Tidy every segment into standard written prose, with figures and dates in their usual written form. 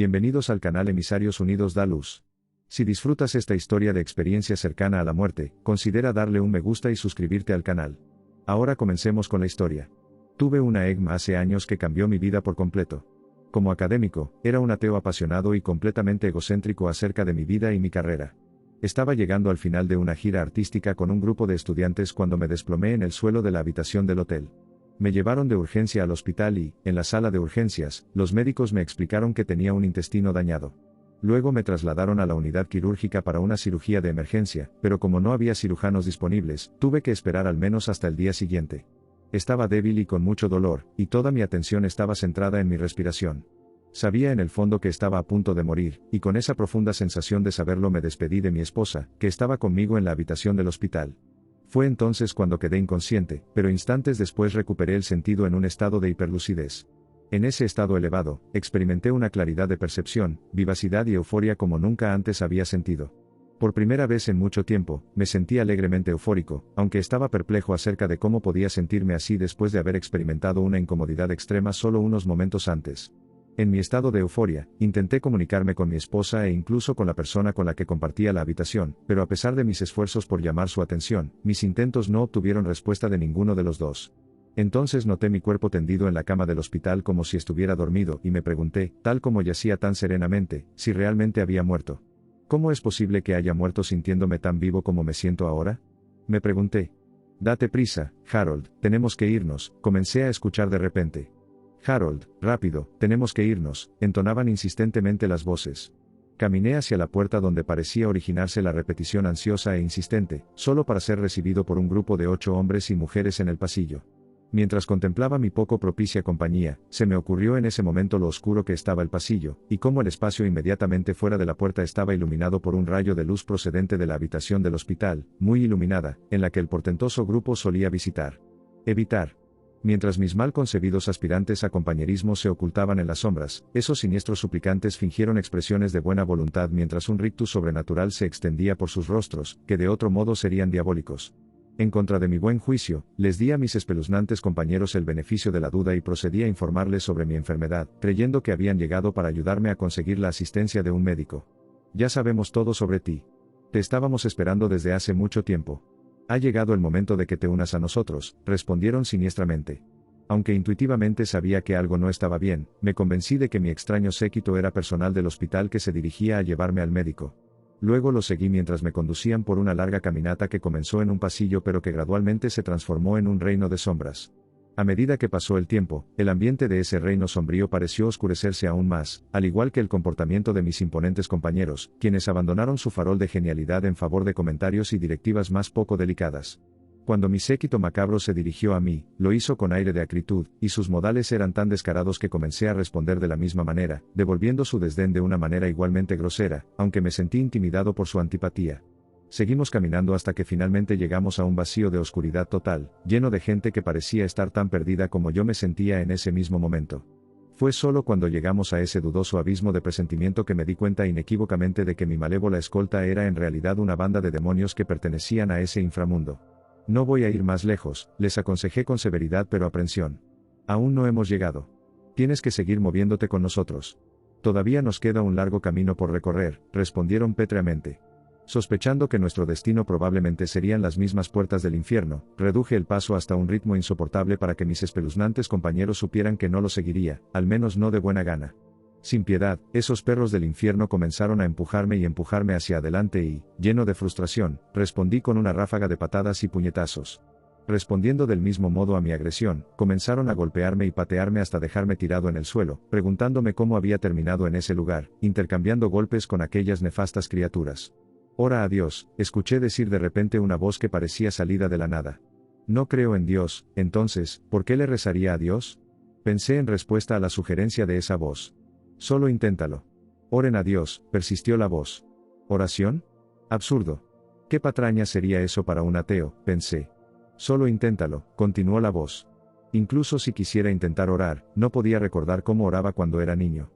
Bienvenidos al canal Emisarios Unidos da Luz. Si disfrutas esta historia de experiencia cercana a la muerte, considera darle un me gusta y suscribirte al canal. Ahora comencemos con la historia. Tuve una EGM hace años que cambió mi vida por completo. Como académico, era un ateo apasionado y completamente egocéntrico acerca de mi vida y mi carrera. Estaba llegando al final de una gira artística con un grupo de estudiantes cuando me desplomé en el suelo de la habitación del hotel. Me llevaron de urgencia al hospital y, en la sala de urgencias, los médicos me explicaron que tenía un intestino dañado. Luego me trasladaron a la unidad quirúrgica para una cirugía de emergencia, pero como no había cirujanos disponibles, tuve que esperar al menos hasta el día siguiente. Estaba débil y con mucho dolor, y toda mi atención estaba centrada en mi respiración. Sabía en el fondo que estaba a punto de morir, y con esa profunda sensación de saberlo me despedí de mi esposa, que estaba conmigo en la habitación del hospital. Fue entonces cuando quedé inconsciente, pero instantes después recuperé el sentido en un estado de hiperlucidez. En ese estado elevado, experimenté una claridad de percepción, vivacidad y euforia como nunca antes había sentido. Por primera vez en mucho tiempo, me sentí alegremente eufórico, aunque estaba perplejo acerca de cómo podía sentirme así después de haber experimentado una incomodidad extrema solo unos momentos antes. En mi estado de euforia, intenté comunicarme con mi esposa e incluso con la persona con la que compartía la habitación, pero a pesar de mis esfuerzos por llamar su atención, mis intentos no obtuvieron respuesta de ninguno de los dos. Entonces noté mi cuerpo tendido en la cama del hospital como si estuviera dormido y me pregunté, tal como yacía tan serenamente, si realmente había muerto. ¿Cómo es posible que haya muerto sintiéndome tan vivo como me siento ahora? Me pregunté. Date prisa, Harold, tenemos que irnos, comencé a escuchar de repente. Harold, rápido, tenemos que irnos, entonaban insistentemente las voces. Caminé hacia la puerta donde parecía originarse la repetición ansiosa e insistente, solo para ser recibido por un grupo de 8 hombres y mujeres en el pasillo. Mientras contemplaba mi poco propicia compañía, se me ocurrió en ese momento lo oscuro que estaba el pasillo, y cómo el espacio inmediatamente fuera de la puerta estaba iluminado por un rayo de luz procedente de la habitación del hospital, muy iluminada, en la que el portentoso grupo solía visitar. Evitar. Mientras mis mal concebidos aspirantes a compañerismo se ocultaban en las sombras, esos siniestros suplicantes fingieron expresiones de buena voluntad mientras un rictus sobrenatural se extendía por sus rostros, que de otro modo serían diabólicos. En contra de mi buen juicio, les di a mis espeluznantes compañeros el beneficio de la duda y procedí a informarles sobre mi enfermedad, creyendo que habían llegado para ayudarme a conseguir la asistencia de un médico. Ya sabemos todo sobre ti. Te estábamos esperando desde hace mucho tiempo. Ha llegado el momento de que te unas a nosotros, respondieron siniestramente. Aunque intuitivamente sabía que algo no estaba bien, me convencí de que mi extraño séquito era personal del hospital que se dirigía a llevarme al médico. Luego lo seguí mientras me conducían por una larga caminata que comenzó en un pasillo pero que gradualmente se transformó en un reino de sombras. A medida que pasó el tiempo, el ambiente de ese reino sombrío pareció oscurecerse aún más, al igual que el comportamiento de mis imponentes compañeros, quienes abandonaron su farol de genialidad en favor de comentarios y directivas más poco delicadas. Cuando mi séquito macabro se dirigió a mí, lo hizo con aire de acritud, y sus modales eran tan descarados que comencé a responder de la misma manera, devolviendo su desdén de una manera igualmente grosera, aunque me sentí intimidado por su antipatía. Seguimos caminando hasta que finalmente llegamos a un vacío de oscuridad total, lleno de gente que parecía estar tan perdida como yo me sentía en ese mismo momento. Fue solo cuando llegamos a ese dudoso abismo de presentimiento que me di cuenta inequívocamente de que mi malévola escolta era en realidad una banda de demonios que pertenecían a ese inframundo. No voy a ir más lejos, les aconsejé con severidad pero aprensión. Aún no hemos llegado. Tienes que seguir moviéndote con nosotros. Todavía nos queda un largo camino por recorrer, respondieron pétreamente. Sospechando que nuestro destino probablemente serían las mismas puertas del infierno, reduje el paso hasta un ritmo insoportable para que mis espeluznantes compañeros supieran que no lo seguiría, al menos no de buena gana. Sin piedad, esos perros del infierno comenzaron a empujarme y empujarme hacia adelante y, lleno de frustración, respondí con una ráfaga de patadas y puñetazos. Respondiendo del mismo modo a mi agresión, comenzaron a golpearme y patearme hasta dejarme tirado en el suelo, preguntándome cómo había terminado en ese lugar, intercambiando golpes con aquellas nefastas criaturas. Ora a Dios, escuché decir de repente una voz que parecía salida de la nada. No creo en Dios, entonces, ¿por qué le rezaría a Dios? Pensé en respuesta a la sugerencia de esa voz. Solo inténtalo. Oren a Dios, persistió la voz. ¿Oración? Absurdo. ¿Qué patraña sería eso para un ateo?, pensé. Solo inténtalo, continuó la voz. Incluso si quisiera intentar orar, no podía recordar cómo oraba cuando era niño.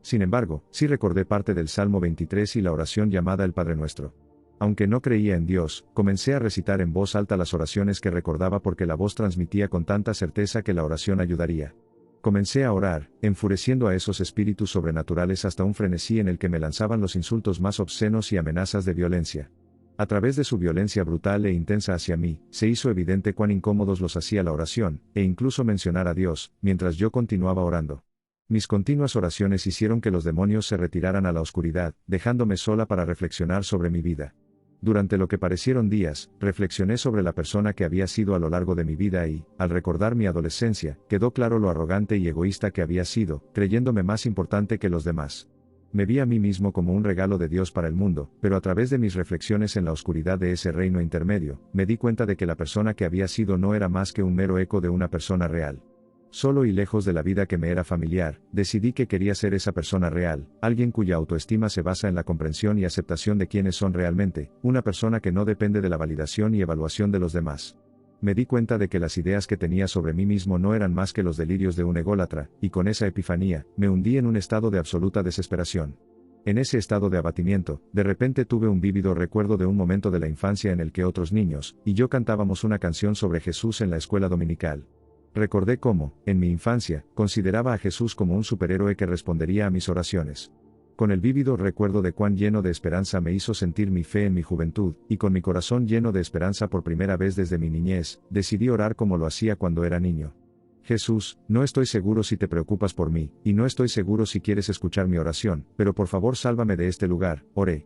Sin embargo, sí recordé parte del Salmo 23 y la oración llamada el Padre Nuestro. Aunque no creía en Dios, comencé a recitar en voz alta las oraciones que recordaba porque la voz transmitía con tanta certeza que la oración ayudaría. Comencé a orar, enfureciendo a esos espíritus sobrenaturales hasta un frenesí en el que me lanzaban los insultos más obscenos y amenazas de violencia. A través de su violencia brutal e intensa hacia mí, se hizo evidente cuán incómodos los hacía la oración, e incluso mencionar a Dios, mientras yo continuaba orando. Mis continuas oraciones hicieron que los demonios se retiraran a la oscuridad, dejándome sola para reflexionar sobre mi vida. Durante lo que parecieron días, reflexioné sobre la persona que había sido a lo largo de mi vida y, al recordar mi adolescencia, quedó claro lo arrogante y egoísta que había sido, creyéndome más importante que los demás. Me vi a mí mismo como un regalo de Dios para el mundo, pero a través de mis reflexiones en la oscuridad de ese reino intermedio, me di cuenta de que la persona que había sido no era más que un mero eco de una persona real. Solo y lejos de la vida que me era familiar, decidí que quería ser esa persona real, alguien cuya autoestima se basa en la comprensión y aceptación de quienes son realmente, una persona que no depende de la validación y evaluación de los demás. Me di cuenta de que las ideas que tenía sobre mí mismo no eran más que los delirios de un ególatra, y con esa epifanía, me hundí en un estado de absoluta desesperación. En ese estado de abatimiento, de repente tuve un vívido recuerdo de un momento de la infancia en el que otros niños, y yo cantábamos una canción sobre Jesús en la escuela dominical. Recordé cómo, en mi infancia, consideraba a Jesús como un superhéroe que respondería a mis oraciones. Con el vívido recuerdo de cuán lleno de esperanza me hizo sentir mi fe en mi juventud, y con mi corazón lleno de esperanza por primera vez desde mi niñez, decidí orar como lo hacía cuando era niño. Jesús, no estoy seguro si te preocupas por mí, y no estoy seguro si quieres escuchar mi oración, pero por favor sálvame de este lugar, oré.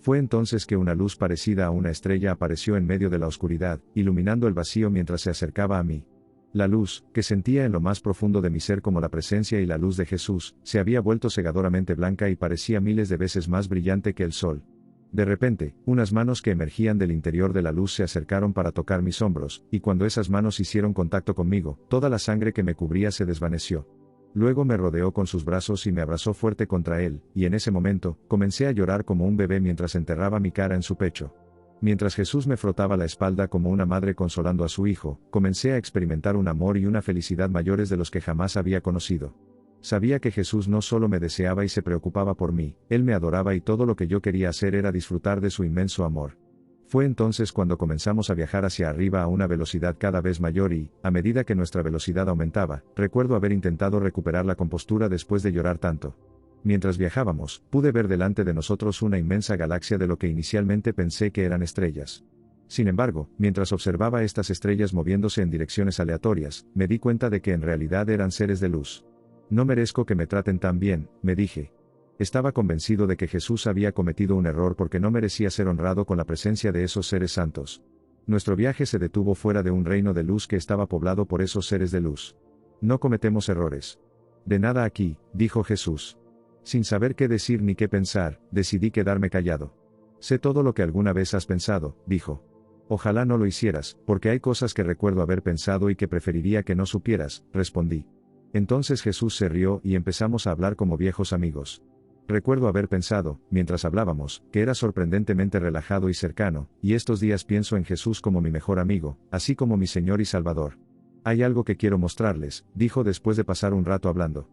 Fue entonces que una luz parecida a una estrella apareció en medio de la oscuridad, iluminando el vacío mientras se acercaba a mí. La luz, que sentía en lo más profundo de mi ser como la presencia y la luz de Jesús, se había vuelto cegadoramente blanca y parecía miles de veces más brillante que el sol. De repente, unas manos que emergían del interior de la luz se acercaron para tocar mis hombros, y cuando esas manos hicieron contacto conmigo, toda la sangre que me cubría se desvaneció. Luego me rodeó con sus brazos y me abrazó fuerte contra él, y en ese momento, comencé a llorar como un bebé mientras enterraba mi cara en su pecho. Mientras Jesús me frotaba la espalda como una madre consolando a su hijo, comencé a experimentar un amor y una felicidad mayores de los que jamás había conocido. Sabía que Jesús no solo me deseaba y se preocupaba por mí, Él me adoraba y todo lo que yo quería hacer era disfrutar de su inmenso amor. Fue entonces cuando comenzamos a viajar hacia arriba a una velocidad cada vez mayor y, a medida que nuestra velocidad aumentaba, recuerdo haber intentado recuperar la compostura después de llorar tanto. Mientras viajábamos, pude ver delante de nosotros una inmensa galaxia de lo que inicialmente pensé que eran estrellas. Sin embargo, mientras observaba estas estrellas moviéndose en direcciones aleatorias, me di cuenta de que en realidad eran seres de luz. No merezco que me traten tan bien, me dije. Estaba convencido de que Jesús había cometido un error porque no merecía ser honrado con la presencia de esos seres santos. Nuestro viaje se detuvo fuera de un reino de luz que estaba poblado por esos seres de luz. No cometemos errores. De nada aquí, dijo Jesús. Sin saber qué decir ni qué pensar, decidí quedarme callado. Sé todo lo que alguna vez has pensado, dijo. Ojalá no lo hicieras, porque hay cosas que recuerdo haber pensado y que preferiría que no supieras, respondí. Entonces Jesús se rió y empezamos a hablar como viejos amigos. Recuerdo haber pensado, mientras hablábamos, que era sorprendentemente relajado y cercano, y estos días pienso en Jesús como mi mejor amigo, así como mi Señor y Salvador. Hay algo que quiero mostrarles, dijo después de pasar un rato hablando.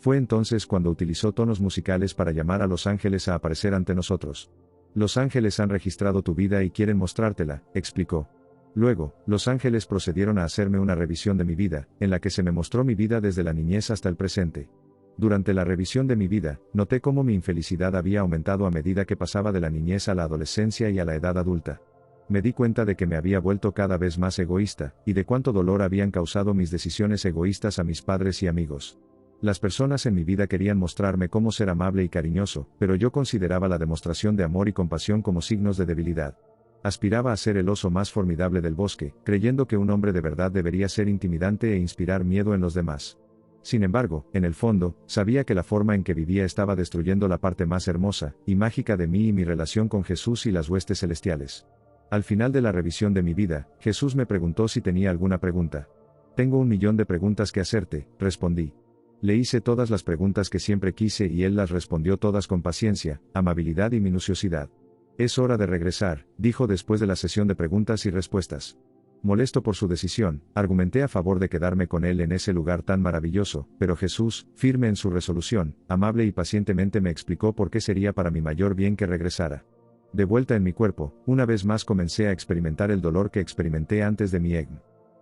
Fue entonces cuando utilizó tonos musicales para llamar a los ángeles a aparecer ante nosotros. Los ángeles han registrado tu vida y quieren mostrártela, explicó. Luego, los ángeles procedieron a hacerme una revisión de mi vida, en la que se me mostró mi vida desde la niñez hasta el presente. Durante la revisión de mi vida, noté cómo mi infelicidad había aumentado a medida que pasaba de la niñez a la adolescencia y a la edad adulta. Me di cuenta de que me había vuelto cada vez más egoísta, y de cuánto dolor habían causado mis decisiones egoístas a mis padres y amigos. Las personas en mi vida querían mostrarme cómo ser amable y cariñoso, pero yo consideraba la demostración de amor y compasión como signos de debilidad. Aspiraba a ser el oso más formidable del bosque, creyendo que un hombre de verdad debería ser intimidante e inspirar miedo en los demás. Sin embargo, en el fondo, sabía que la forma en que vivía estaba destruyendo la parte más hermosa y mágica de mí y mi relación con Jesús y las huestes celestiales. Al final de la revisión de mi vida, Jesús me preguntó si tenía alguna pregunta. Tengo 1.000.000 de preguntas que hacerte, respondí. Le hice todas las preguntas que siempre quise y él las respondió todas con paciencia, amabilidad y minuciosidad. Es hora de regresar, dijo después de la sesión de preguntas y respuestas. Molesto por su decisión, argumenté a favor de quedarme con él en ese lugar tan maravilloso, pero Jesús, firme en su resolución, amable y pacientemente me explicó por qué sería para mi mayor bien que regresara. De vuelta en mi cuerpo, una vez más comencé a experimentar el dolor que experimenté antes de mi EGM.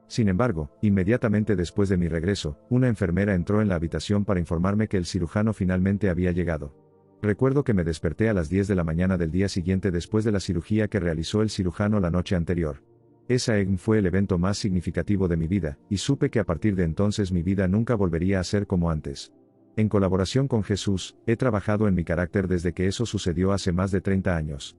Sin embargo, inmediatamente después de mi regreso, una enfermera entró en la habitación para informarme que el cirujano finalmente había llegado. Recuerdo que me desperté a las 10 de la mañana del día siguiente después de la cirugía que realizó el cirujano la noche anterior. Esa EGM fue el evento más significativo de mi vida, y supe que a partir de entonces mi vida nunca volvería a ser como antes. En colaboración con Jesús, he trabajado en mi carácter desde que eso sucedió hace más de 30 años.